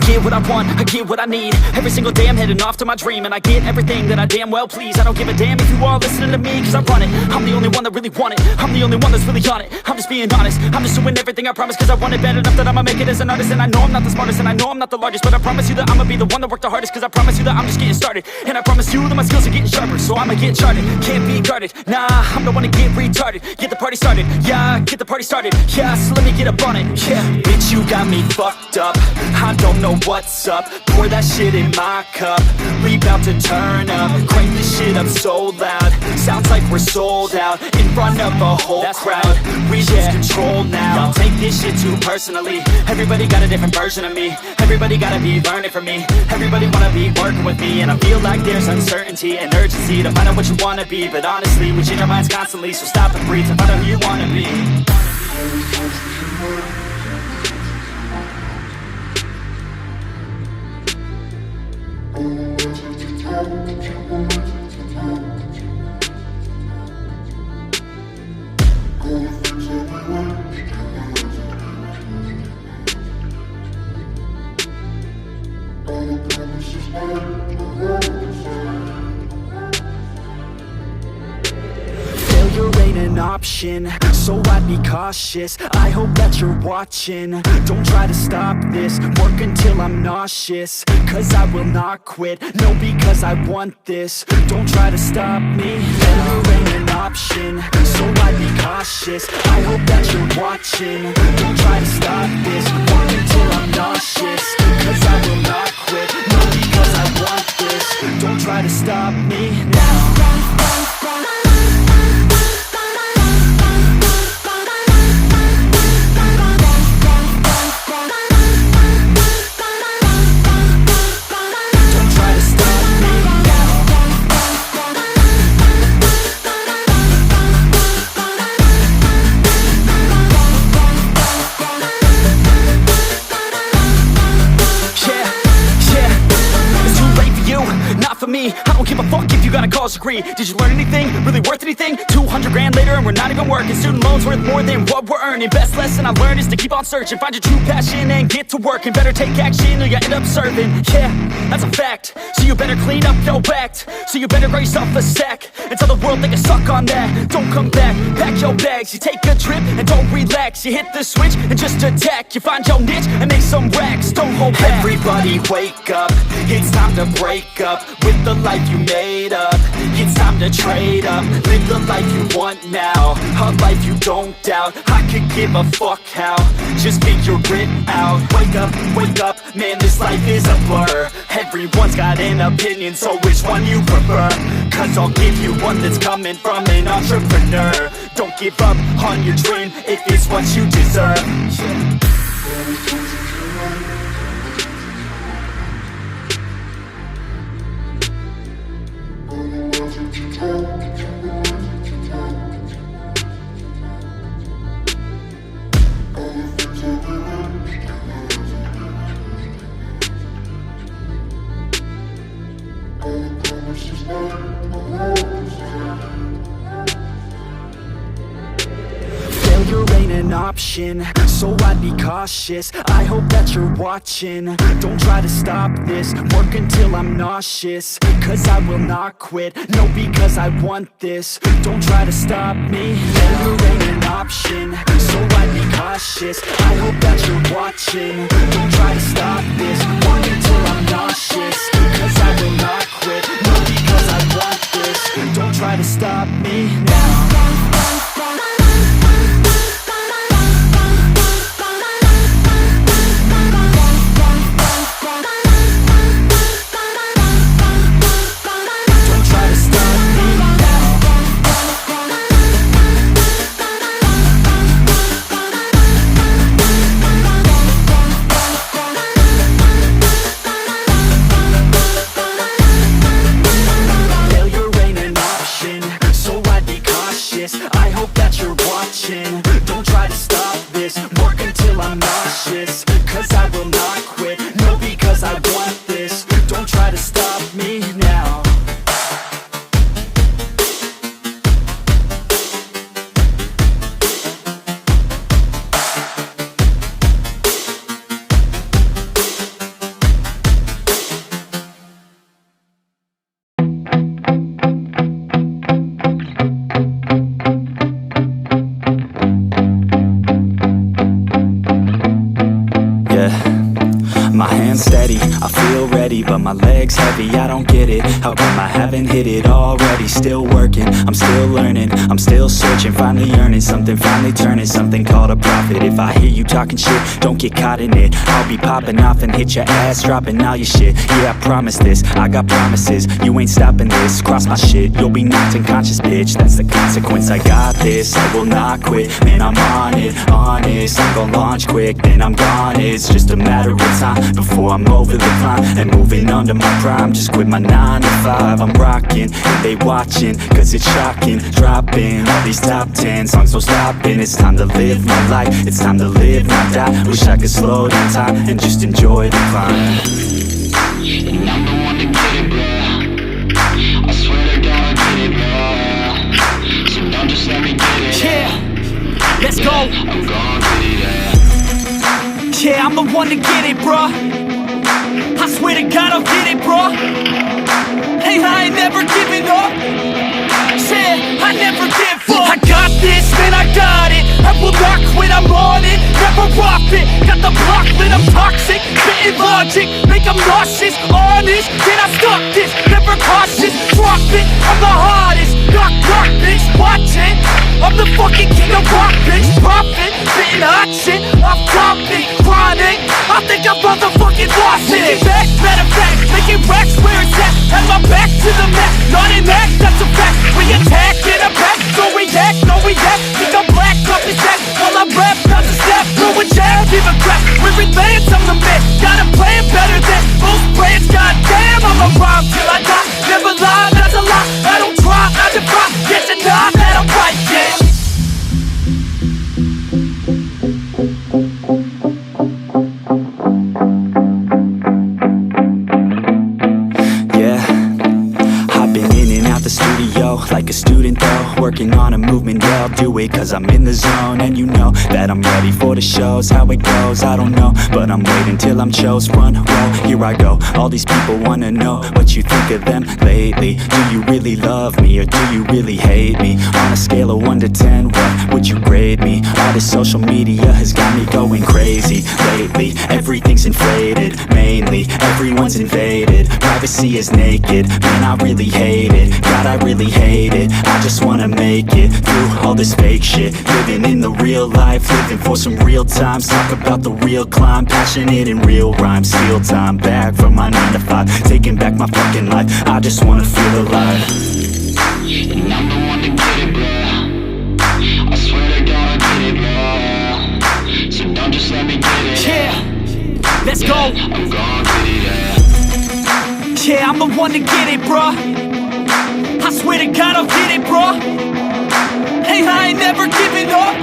don't get what I want, I get what I need. Every single day I'm heading off to my dream, and I get everything that I damn well please. I don't give a damn if you all listening to me, cause I run it. I'm the only one that really want it, I'm the only one that's really on it. I'm just being honest, I'm just doing everything I promise, cause I want it bad enough that I'ma make it as an artist. And I know I'm not the smartest, and I know I'm not the largest, but I promise you that I'ma be the one that worked the hardest. Cause I promise you that I'm just getting started, and I promise you that my skills are getting sharper. So I'ma get charted, can't be guarded. Nah, I'm the one to get retarded. Get the party started, yeah, get the party started. Yeah, so let me get up on it, yeah. Bitch, you got me fucked up, I don't know what's up. Pour that shit in my cup, we bout to turn up. Crank this shit up so loud, sounds like we're sold out. In front of a whole crowd, we lose control now. Don't take this shit too personally, everybody got a different version of me. Everybody gotta be learning from me, everybody wanna be working with me. And I feel like there's uncertainty and urgency to find out what you wanna be. But honestly, we change our minds constantly, so stop and breathe and find out who you wanna be. Failure ain't an option, so I'd be cautious. I hope that you're watching, don't try to stop this. Work until I'm nauseous, cause I will not quit. No, because I want this, don't try to stop me. Failure ain't an option, so I'd be cautious. I hope that you're watching, don't try to stop this. Work until I'm nauseous, cause I will not quit. No, because I want this, don't try to stop me now. I don't give a fuck if you got a college degree. Did you learn anything? Really worth anything? 200 grand later and we're not even working. Student loans worth more than what we're earning. Best lesson I learned is to keep on searching. Find your true passion and get to work. And better take action or you end up serving. Yeah, that's a fact. So you better clean up your act. So you better grow yourself a sack and tell the world they can suck on that. Don't come back, pack your bags. You take a trip and don't relax. You hit the switch and just attack. You find your niche and make some racks. Don't hold back. Everybody wake up, it's time to break up with the life you made up. It's time to trade up, live the life you want now, a life you don't doubt. I could give a fuck how, just figure it out. Wake up, man, this life is a blur. Everyone's got an opinion, so which one you prefer? Cause I'll give you one that's coming from an entrepreneur. Don't give up on your dream if it's what you deserve. Failure ain't an option, so I'd be cautious. I hope that you're watching, don't try to stop this. Work until I'm nauseous, cause I will not quit. No, because I want this, don't try to stop me. Failure ain't an option, so I'd be cautious. I hope that you're watching, don't try to stop this. Work until I'm nauseous, cause I will not quit. No, because I want this, don't try to stop me now. legs heavy, I don't get it. How come I haven't hit it already? Still working, I'm still learning, I'm still searching, finally earning something, finally turning something called a profit. If I hear you talking shit, don't get caught in it. I'll be popping off and hit your ass, dropping all your shit. Yeah, I promise this, I got promises, you ain't stopping this. Cross my shit, you'll be knocked unconscious, bitch. That's the consequence, I got this, I will not quit. Man, I'm on it, honest, I'm gon' launch quick, then I'm gone. It's just a matter of time before I'm over the climb and moving under my prime. Just quit my 9 to 5, I'm rocking and they watching, cause it's shocking. Dropping all these top 10 songs, no stopping. It's time to live my life, it's time to live, not die. Wish I could slow down time and just enjoy the climb. And I'm the one to get it, bro. I swear to God I'll get it, bro. So don't just let me get it. Yeah, let's go. I'm gon' get it, yeah. Yeah, I'm the one to get it, bro. I swear to God I'll get it, bro. Hey, I ain't never giving up. Yeah, I never give up. I got this, man, I got it. I will not quit, I'm on it. Never off it. Got the block lit, I'm toxic. Spitting logic, make them nauseous. Honest, can I stop this? Never cautious, drop it. I'm the hardest. Knock, knock, bitch, watch it. I'm the fucking king of rock, bitch. Profit, spitting hot shit. Off topic, chronic. I think I'm motherfucking lost it. Back, matter of fact, making racks where it's at. Have my back to the mat, not an act, that's a fact. We attack in a pack, no react, no react. Think I'm black, up his back. While I rap, not to step. Throwing jab, give a crap. We're advanced, I'm the man. Gotta play it better than most brands. Goddamn, I'm a rhyme till I die. Never lie, that's a lie. I don't try, I defy. Get to nod, that I'm right, yeah. Like a student though, working on a movement, yeah, I'll do it cause I'm in the zone. And you know that I'm ready for the shows. How it goes, I don't know, but I'm waiting till I'm chose. Run, roll, here I go. All these people wanna know what you think of them lately. Do you really love me or do you really hate me? On a scale of 1 to 10, what would you grade me? All this social media has got me going crazy lately. Everything's inflated, mainly everyone's invaded. Privacy is naked, man, I really hate it. God, I really hate it. I just wanna make it through all this fake shit. Living in the real life, living for some real times. Talk about the real climb, passionate in real rhymes. Steal time back from my 9 to 5, taking back my fucking life. I just wanna feel alive. And I'm the one to get it, bro. I swear to God I'll get it, bro. So don't just let me get it. Yeah, let's go. I'm gon' get it, yeah. Yeah, I'm the one to get it, bro. I swear to God I'll get it, bro. Hey, I ain't never giving up.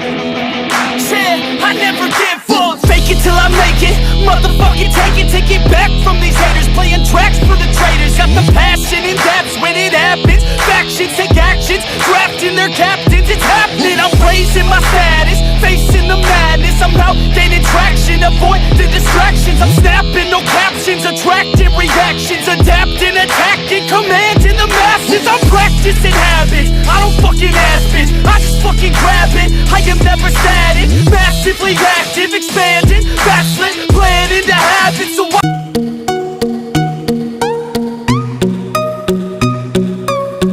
Yeah, I never give up. Fake it till I make it. Motherfucking take it back from these haters. Playing tracks for the traitors. Got the passion in depths when it happens. Factions take actions, drafting their captains. It's happening, I'm raising my status. Facing the madness, I'm out gaining traction. Avoid the distractions, I'm snapping, no captions. Attracting reactions, adapting, attacking, commanding the masses. I'm practicing habits, I don't fucking ask bitch. I just fucking grab it, I am never static. Massively active, expanding,